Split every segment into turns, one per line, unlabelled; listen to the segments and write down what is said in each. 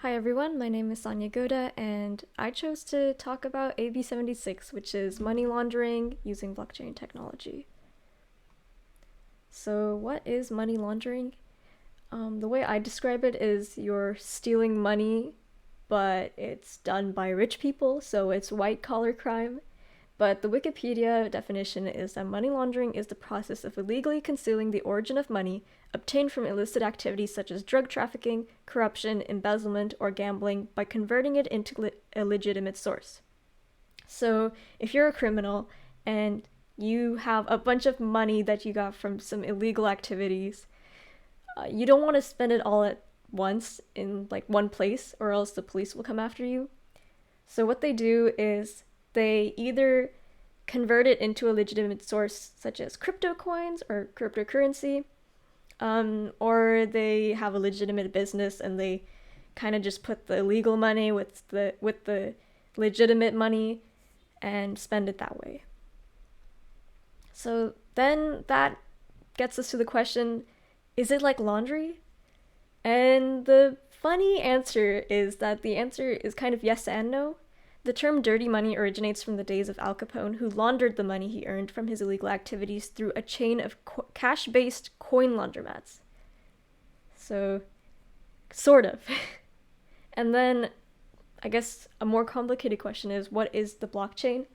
Hi everyone, my name is Sonia Goda, and I chose to talk about AB 76, which is money laundering using blockchain technology. So, what is money laundering? The way I describe it is you're stealing money, but it's done by rich people, so it's white collar crime. But the Wikipedia definition is that money laundering is the process of illegally concealing the origin of money obtained from illicit activities such as drug trafficking, corruption, embezzlement, or gambling by converting it into a legitimate source. So, if you're a criminal and you have a bunch of money that you got from some illegal activities, you don't want to spend it all at once in like one place, or else the police will come after you. So, what they do is they either convert it into a legitimate source such as crypto coins or cryptocurrency, or they have a legitimate business and they kind of just put the illegal money with the legitimate money and spend it that way. So then that gets us to the question, is it like laundry? And the funny answer is that the answer is kind of yes and no. The term dirty money originates from the days of Al Capone, who laundered the money he earned from his illegal activities through a chain of cash-based coin laundromats. So, sort of. And then, I guess a more complicated question is, what is the blockchain?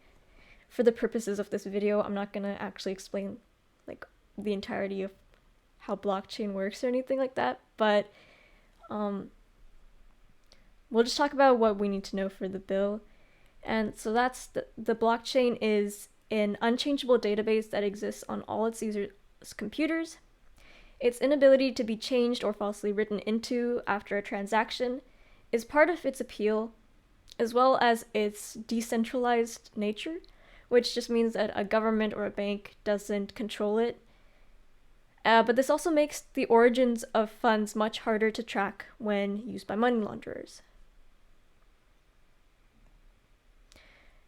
For the purposes of this video, I'm not going to actually explain like the entirety of how blockchain works or anything like that, but we'll just talk about what we need to know for the bill. And so that's the blockchain is an unchangeable database that exists on all its users' computers. Its inability to be changed or falsely written into after a transaction is part of its appeal, as well as its decentralized nature, which just means that a government or a bank doesn't control it. But this also makes the origins of funds much harder to track when used by money launderers.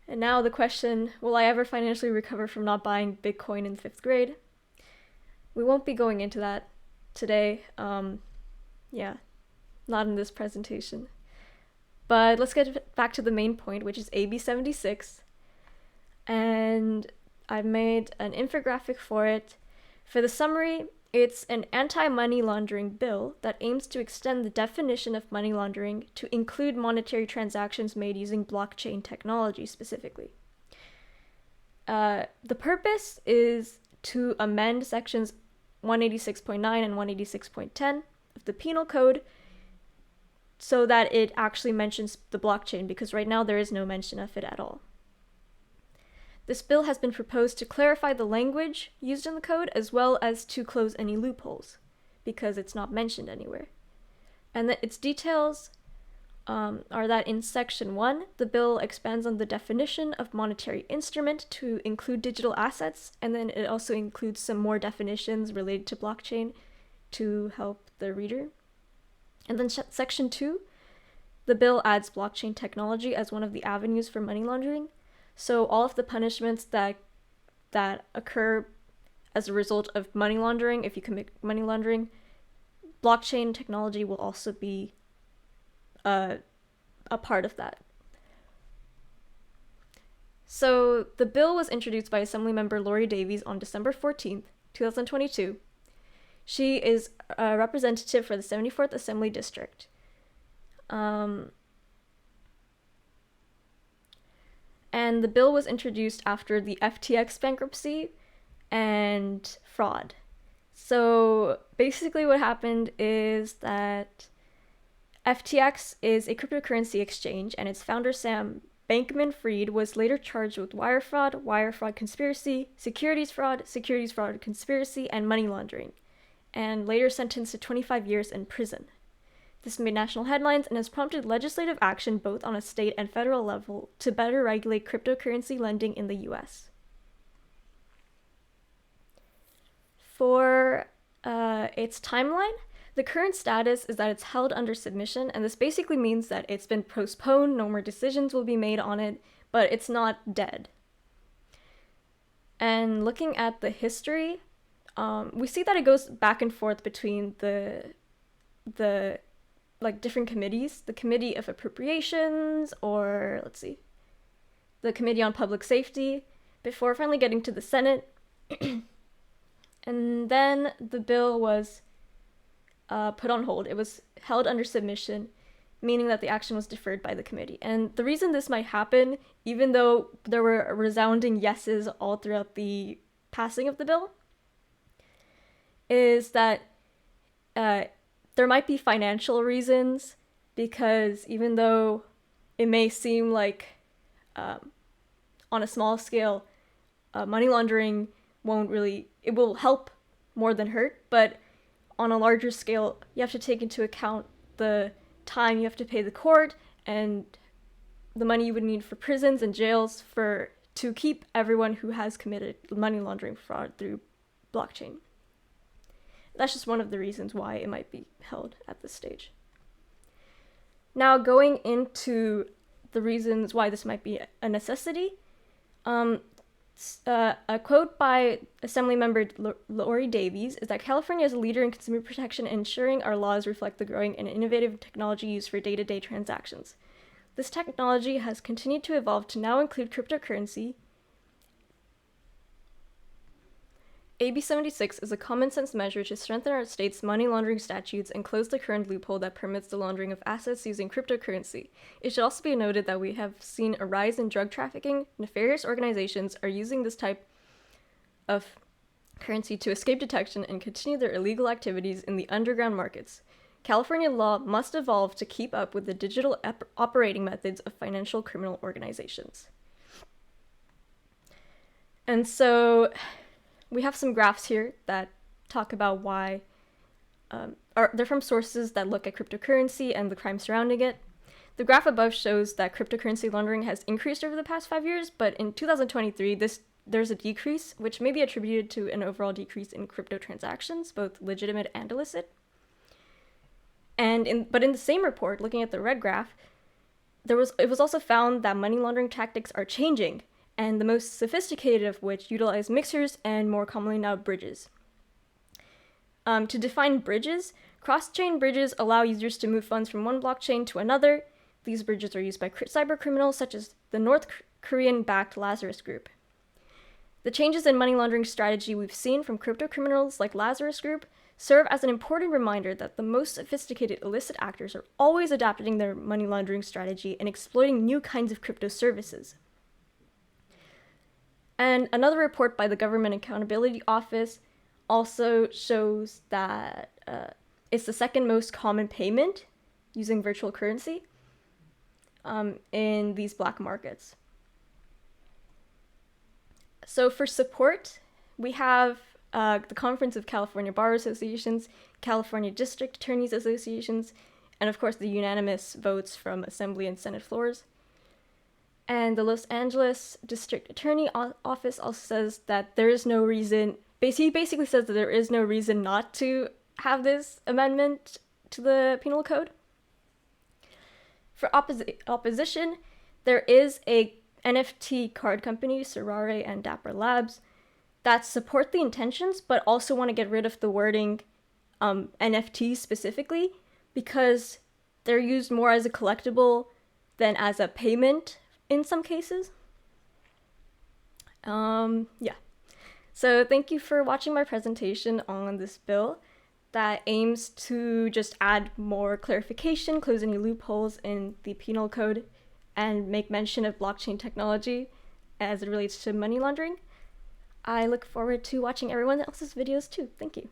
And now the question, will I ever financially recover from not buying Bitcoin in 5th grade? We won't be going into that today. Not in this presentation. But let's get back to the main point, which is AB 76. And I've made an infographic for it. For the summary, it's an anti-money laundering bill that aims to extend the definition of money laundering to include monetary transactions made using blockchain technology specifically. The purpose is to amend sections 186.9 and 186.10 of the Penal Code so that it actually mentions the blockchain, because right now there is no mention of it at all. This bill has been proposed to clarify the language used in the code as well as to close any loopholes, because it's not mentioned anywhere. And its details are that in Section 1, the bill expands on the definition of monetary instrument to include digital assets, and then it also includes some more definitions related to blockchain to help the reader. And then Section 2, the bill adds blockchain technology as one of the avenues for money laundering. So all of the punishments that occur as a result of money laundering, if you commit money laundering, blockchain technology will also be a part of that. So the bill was introduced by Assemblymember Lori Davies on December 14th, 2022. She is a representative for the 74th Assembly District. And the bill was introduced after the FTX bankruptcy and fraud. So basically what happened is that FTX is a cryptocurrency exchange, and its founder Sam Bankman-Fried was later charged with wire fraud conspiracy, securities fraud conspiracy, and money laundering, and later sentenced to 25 years in prison. This made national headlines and has prompted legislative action both on a state and federal level to better regulate cryptocurrency lending in the US. For its timeline, the current status is that it's held under submission, and this basically means that it's been postponed, no more decisions will be made on it, but it's not dead. And looking at the history, we see that it goes back and forth between the like different committees, the Committee of Appropriations, or let's see, the Committee on Public Safety, before finally getting to the Senate. And then the bill was put on hold. It was held under submission, meaning that the action was deferred by the committee. And the reason this might happen, even though there were resounding yeses all throughout the passing of the bill, is that there might be financial reasons, because even though it may seem like on a small scale, money laundering it will help more than hurt, but on a larger scale, you have to take into account the time you have to pay the court and the money you would need for prisons and jails to keep everyone who has committed money laundering fraud through blockchain. That's just one of the reasons why it might be held at this stage. Now, going into the reasons why this might be a necessity, a quote by Assemblymember Lori Davies is that California is a leader in consumer protection, ensuring our laws reflect the growing and innovative technology used for day-to-day transactions. This technology has continued to evolve to now include cryptocurrency. AB 76 is a common-sense measure to strengthen our state's money laundering statutes and close the current loophole that permits the laundering of assets using cryptocurrency. It should also be noted that we have seen a rise in drug trafficking. Nefarious organizations are using this type of currency to escape detection and continue their illegal activities in the underground markets. California law must evolve to keep up with the digital operating methods of financial criminal organizations. And so we have some graphs here that talk about why, they're from sources that look at cryptocurrency and the crime surrounding it. The graph above shows that cryptocurrency laundering has increased over the past 5 years, but in 2023, there's a decrease, which may be attributed to an overall decrease in crypto transactions, both legitimate and illicit. But in the same report, looking at the red graph, it was also found that money laundering tactics are changing, and the most sophisticated of which utilize mixers and more commonly now bridges. To define bridges, cross-chain bridges allow users to move funds from one blockchain to another. These bridges are used by cyber criminals such as the North Korean-backed Lazarus Group. The changes in money laundering strategy we've seen from crypto criminals like Lazarus Group serve as an important reminder that the most sophisticated illicit actors are always adapting their money laundering strategy and exploiting new kinds of crypto services. And another report by the Government Accountability Office also shows that it's the second most common payment using virtual currency in these black markets. So for support, we have the Conference of California Bar Associations, California District Attorneys Associations, and of course the unanimous votes from Assembly and Senate floors. And the Los Angeles District Attorney Office also says that there is no reason, he basically says that there is no reason not to have this amendment to the penal code. For opposition, there is a NFT card company, Sorare and Dapper Labs, that support the intentions, but also want to get rid of the wording NFT specifically, because they're used more as a collectible than as a payment in some cases. Yeah. So thank you for watching my presentation on this bill that aims to just add more clarification, close any loopholes in the penal code, and make mention of blockchain technology as it relates to money laundering. I look forward to watching everyone else's videos too. Thank you.